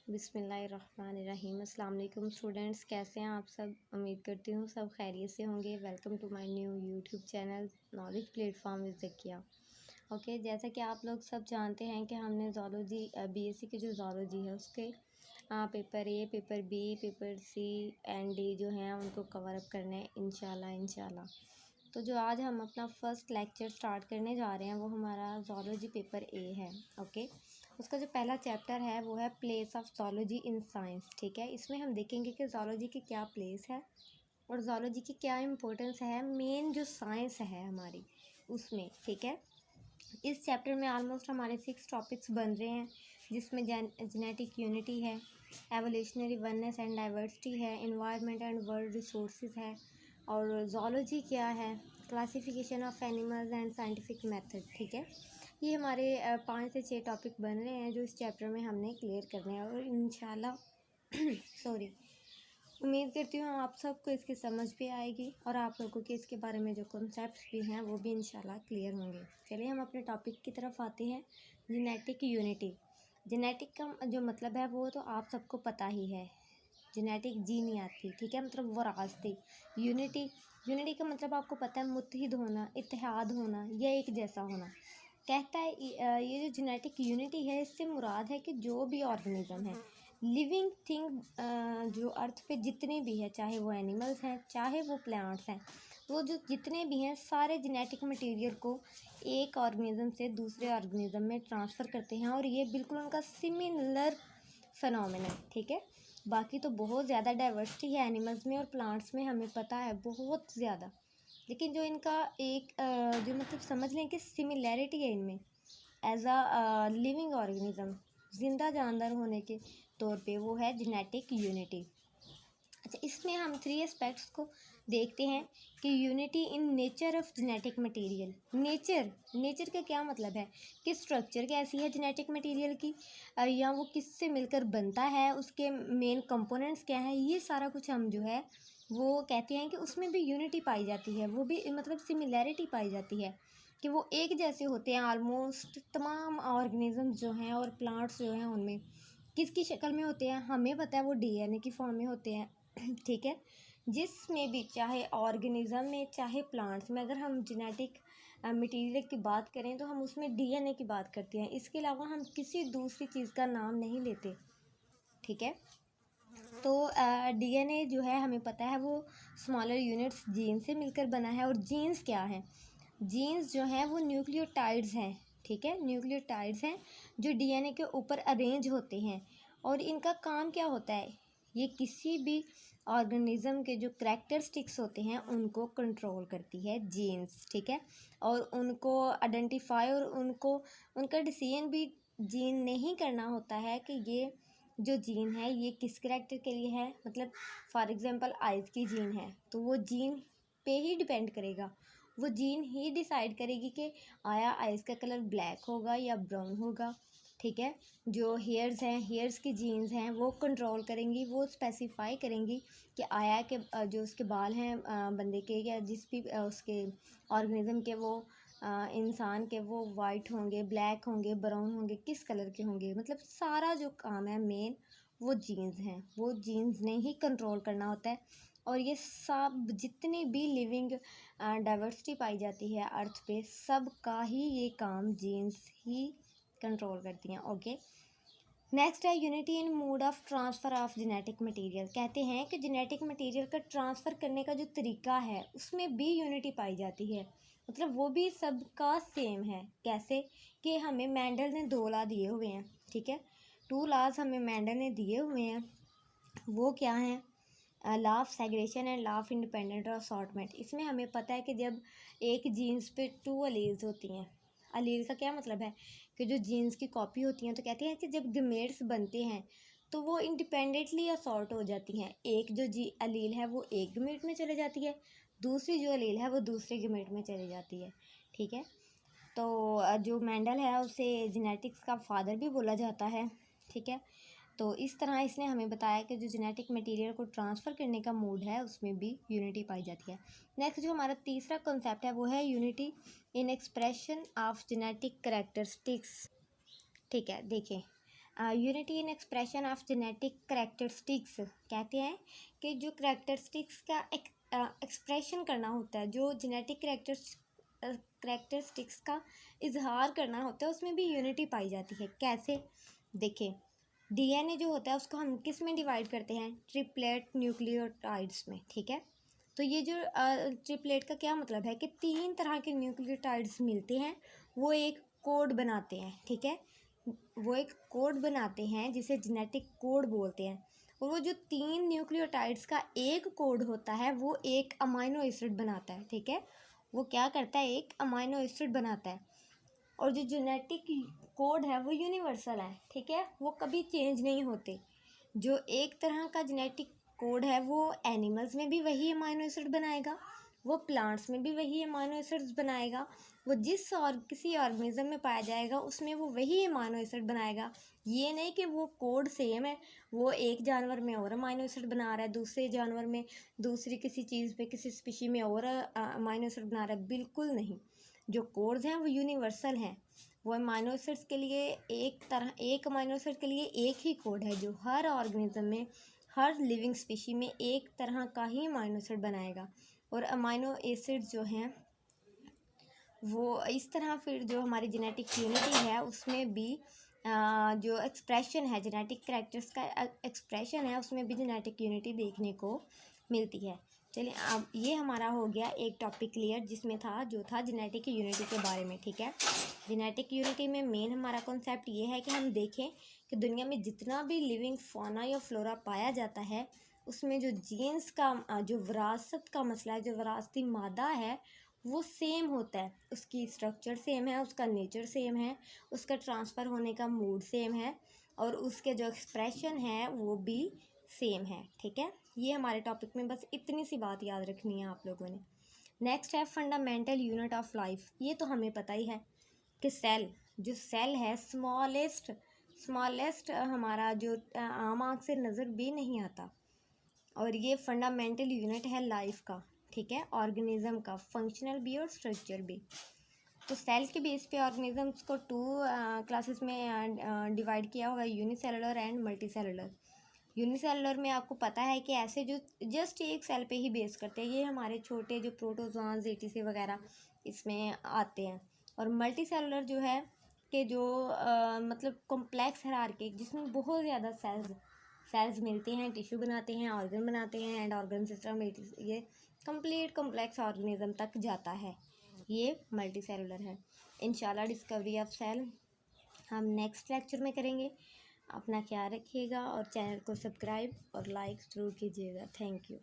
बिस्मिल्लाहिर्रहमानिर्रहीम। अस्सलाम वालेकुम स्टूडेंट्स, कैसे हैं आप सब। उम्मीद करती हूँ सब खैरियत से होंगे। Welcome to my new YouTube channel knowledge platform with Zakia. Okay, जैसा कि आप लोग सब जानते हैं कि हमने ज़ूलॉजी बीएससी की जो ज़ूलॉजी है उसके paper A, paper B, paper C and D जो हैं उनको कवर अप करने हैं इंशाल्लाह। तो जो आज हम अपना फ़र्स्ट लेक्चर स्टार्ट करने जा रहे हैं वो हमारा ज़ूलॉजी पेपर ए है। ओके, उसका जो पहला चैप्टर है वो है place of zoology in science. ठीक है, इसमें हम देखेंगे कि ज़ूलॉजी की क्या प्लेस है और ज़ूलॉजी की क्या इम्पोर्टेंस है मेन जो साइंस है हमारी उसमें। ठीक है, इस चैप्टर में ऑलमोस्ट हमारे 6 टॉपिक्स बन रहे हैं, जिसमें जेनेटिक यूनिटी है, एवोल्यूशनरी वननेस एंड डाइवर्सिटी है, एनवायरनमेंट एंड वर्ल्ड रिसोर्सेज है, और ज़ूलॉजी क्या है, classification of animals and scientific method. ठीक है, ये हमारे 5 से 6 टॉपिक बन रहे हैं जो इस चैप्टर में हमने क्लियर करने हैं, और इंशाल्लाह सॉरी, उम्मीद करती हूँ आप सबको इसकी समझ भी आएगी और आप लोगों के इसके बारे में जो कॉन्सेप्ट्स भी हैं वो भी इंशाल्लाह क्लियर होंगे। चलिए हम अपने टॉपिक की तरफ आते हैं। Genetic unity. जेनेटिक का जो मतलब है वो तो आप सबको पता ही है, जेनेटिक जीनियात थी। ठीक है, मतलब वरासती। यूनिटी का मतलब आपको पता है, मुत्तहिद होना, इत्तेहाद होना या एक जैसा होना। कहता है ये जो जेनेटिक यूनिटी है इससे मुराद है कि जो भी ऑर्गेनिज्म है, लिविंग थिंग, जो अर्थ पे जितने भी है, चाहे वो एनिमल्स हैं चाहे वो प्लांट्स हैं, वो जो जितने भी हैं सारे जेनेटिक मटेरियल को एक ऑर्गेनिज्म से दूसरे ऑर्गेनिज्म में ट्रांसफ़र करते हैं, और ये बिल्कुल उनका सिमिलर फिनोमेना। ठीक है, बाकी तो बहुत ज़्यादा डाइवर्सिटी है एनिमल्स में और प्लांट्स में, हमें पता है बहुत ज़्यादा, लेकिन जो इनका एक जो मतलब समझ लें कि सिमिलैरिटी है इनमें एज अ लिविंग ऑर्गेनिज्म, जिंदा जानदार होने के तौर पे, वो है जेनेटिक यूनिटी। अच्छा, इसमें हम 3 एस्पेक्ट्स को देखते हैं कि unity in nature of genetic material. Nature का क्या मतलब है कि स्ट्रक्चर कैसी है जेनेटिक मटेरियल की, या वो किससे मिलकर बनता है, उसके मेन कंपोनेंट्स क्या हैं, ये सारा कुछ हम जो है वो कहते हैं कि उसमें भी यूनिटी पाई जाती है, वो भी मतलब सिमिलैरिटी पाई जाती है कि वो एक जैसे होते हैं ऑलमोस्ट तमाम ऑर्गेनिज्म जो हैं और प्लांट्स जो हैं उनमें। किसकी शक्ल में होते हैं हमें पता है, वो डीएनए की फॉर्म में होते हैं। ठीक है, जिसमें भी चाहे ऑर्गेनिज्म में चाहे प्लांट्स में, अगर हम जेनेटिक मटेरियल की बात करें तो हम उसमें डीएनए की बात करते हैं, इसके अलावा हम किसी दूसरी चीज़ का नाम नहीं लेते। ठीक है, तो डीएनए जो है हमें पता है वो स्मॉलर यूनिट्स जीन से मिलकर बना है, और जीन्स क्या हैं, जीन्स जो हैं वो न्यूक्लियोटाइड्स हैं। ठीक है, न्यूक्लियोटाइड्स हैं जो डीएनए के ऊपर अरेंज होते हैं, और इनका काम क्या होता है, ये किसी भी ऑर्गेनिज्म के जो करैक्टरिस्टिक्स होते हैं उनको कंट्रोल करती है जीन्स। ठीक है, और उनको आइडेंटिफाई और उनको उनका डिसीजन भी जीन नहीं करना होता है कि ये जो जीन है ये किस करैक्टर के लिए है। मतलब फॉर एग्जांपल आइज़ की जीन है तो वो जीन पे ही डिपेंड करेगा, वो जीन ही डिसाइड करेगी कि आया आइज़ का कलर ब्लैक होगा या ब्राउन होगा। ठीक है, जो हेयर्स हैं, हेयर्स की जीन्स हैं वो कंट्रोल करेंगी, वो स्पेसिफाई करेंगी कि आया के जो उसके बाल हैं बंदे के या जिस भी उसके ऑर्गेनिज्म के, वो इंसान के, वो वाइट होंगे, ब्लैक होंगे, ब्राउन होंगे, किस कलर के होंगे। मतलब सारा जो काम है मेन वो जीन्स हैं, वो जीन्स ने ही कंट्रोल करना होता है। और ये सब जितनी भी लिविंग डाइवर्सिटी पाई जाती है अर्थ पे, सब का ही ये काम जीन्स ही कंट्रोल करती हैं। ओके, नेक्स्ट है unity in mode of transfer of genetic material. कहते हैं कि जेनेटिक मटेरियल का ट्रांसफ़र करने का जो तरीका है उसमें भी यूनिटी पाई जाती है, मतलब वो भी सबका सेम है। कैसे कि हमें मेंडल ने 2 लॉ दिए हुए हैं। ठीक है, 2 लॉज हमें मेंडल ने दिए हुए हैं, वो क्या हैं, law of segregation and law of independent assortment. इसमें हमें पता है कि जब एक जीन्स पे 2 अलील्स होती हैं, अलील का क्या मतलब है कि जो जीन्स की कॉपी होती हैं, तो कहते हैं कि जब गमेट्स बनते हैं तो वो इंडिपेंडेंटली असॉर्ट हो जाती हैं। एक जो अलील है वो एक गमेट में चले जाती है, दूसरी जो अलील है वो दूसरे गमेट में चली जाती है। ठीक है, तो जो मेंडल है उसे जेनेटिक्स का फादर भी बोला जाता है। ठीक है, तो इस तरह इसने हमें बताया कि जो जेनेटिक मटेरियल को ट्रांसफ़र करने का मोड है उसमें भी यूनिटी पाई जाती है। नेक्स्ट जो हमारा तीसरा कॉन्सेप्ट है वो है unity in expression of genetic characteristics. ठीक है, देखिए unity in expression of genetic characteristics, कहते हैं कि जो करेक्टरिस्टिक्स का एक्सप्रेशन करना होता है, जो जेनेटिक करेक्टरिस्टिक्स का इजहार करना होता है, उसमें भी यूनिटी पाई जाती है। कैसे? देखें, डीएनए जो होता है उसको हम किस में डिवाइड करते हैं? ट्रिपलेट न्यूक्लियोटाइड्स में, ठीक है। तो ये जो ट्रिपलेट का क्या मतलब है कि 3 तरह के न्यूक्लियोटाइड्स मिलते हैं, वो एक कोड बनाते हैं, ठीक है। वो एक कोड बनाते हैं जिसे जेनेटिक कोड बोलते हैं। और वो जो 3 न्यूक्लियोटाइड्स का एक कोड होता है वो एक अमाइनो एसिड बनाता है, ठीक है। वो क्या करता है? एक अमाइनो एसिड बनाता है। और जो जेनेटिक कोड है वो यूनिवर्सल है, ठीक है, वो कभी चेंज नहीं होते। जो एक तरह का जेनेटिक कोड है वो एनिमल्स में भी वही अमाइनो एसिड बनाएगा, वो प्लांट्स में भी वही अमाइनो एसिड्स बनाएगा, वो जिस और किसी ऑर्गेनिज्म में पाया जाएगा उसमें वो वही अमाइनो एसिड बनाएगा। ये नहीं कि वो कोड सेम है, वो एक जानवर में और अमाइनो एसिड बना रहा है, दूसरे जानवर में, दूसरी किसी चीज़ पे, किसी स्पीशी में और अमाइनो एसिड बना रहा है, बिल्कुल नहीं। जो कोड्स हैं वो यूनिवर्सल हैं। वो अमाइनो एसिड्स के लिए एक अमाइनो एसिड के लिए एक ही कोड है जो हर ऑर्गेनिज्म में, हर लिविंग स्पीशी में एक तरह का ही अमाइनो एसिड बनाएगा। और अमाइनो एसिड जो हैं वो इस तरह, फिर जो हमारी जेनेटिक यूनिटी है उसमें भी जो एक्सप्रेशन है, जेनेटिक कैरेक्टर्स का एक्सप्रेशन है, उसमें भी जेनेटिक यूनिटी देखने को मिलती है। चलिए, अब ये हमारा हो गया एक टॉपिक क्लियर, जिसमें जो था जेनेटिक यूनिटी के बारे में, ठीक है। जेनेटिक यूनिटी में मेन हमारा कॉन्सेप्ट ये है कि हम देखें कि दुनिया में जितना भी लिविंग फौना या फ्लोरा पाया जाता है उसमें जो जीन्स का जो विरासत का मसला है, जो विरासती मादा है, वो सेम होता है। उसकी स्ट्रक्चर सेम है, उसका नेचर सेम है, उसका ट्रांसफ़र होने का मूड सेम है, और उसके जो एक्सप्रेशन है वो भी सेम है, ठीक है। ये हमारे टॉपिक में बस इतनी सी बात याद रखनी है आप लोगों ने। नेक्स्ट है फंडामेंटल यूनिट ऑफ लाइफ। ये तो हमें पता ही है कि सेल है स्मॉलेस्ट हमारा जो आम आँख से नज़र भी नहीं आता, और ये फंडामेंटल यूनिट है लाइफ का, ठीक है, ऑर्गेनिज्म का, फंक्शनल भी और स्ट्रक्चर भी। तो सेल के बेस पे ऑर्गेनिजम्स को 2 क्लासेस में डिवाइड किया हुआ है, यूनिसेलुलर एंड मल्टीसेलुलर। यूनिसेलुलर में आपको पता है कि ऐसे जो जस्ट एक सेल पे ही बेस करते हैं, ये हमारे छोटे जो प्रोटोजोआंस, एटीसी वगैरह इसमें आते हैं। और मल्टीसेलुलर जो है कि जो मतलब कॉम्प्लेक्स हायरार्की, जिसमें बहुत ज़्यादा सेल्स मिलते हैं, टिश्यू बनाते हैं, ऑर्गन बनाते हैं, एंड ऑर्गन सिस्टम, ये कंप्लीट कॉम्प्लेक्स ऑर्गेनिज्म तक जाता है, ये मल्टी सेलुलर है। इंशाल्लाह डिस्कवरी ऑफ सेल हम नेक्स्ट लेक्चर में करेंगे। अपना ख्याल रखिएगा और चैनल को सब्सक्राइब और लाइक ज़रूर कीजिएगा। Thank you.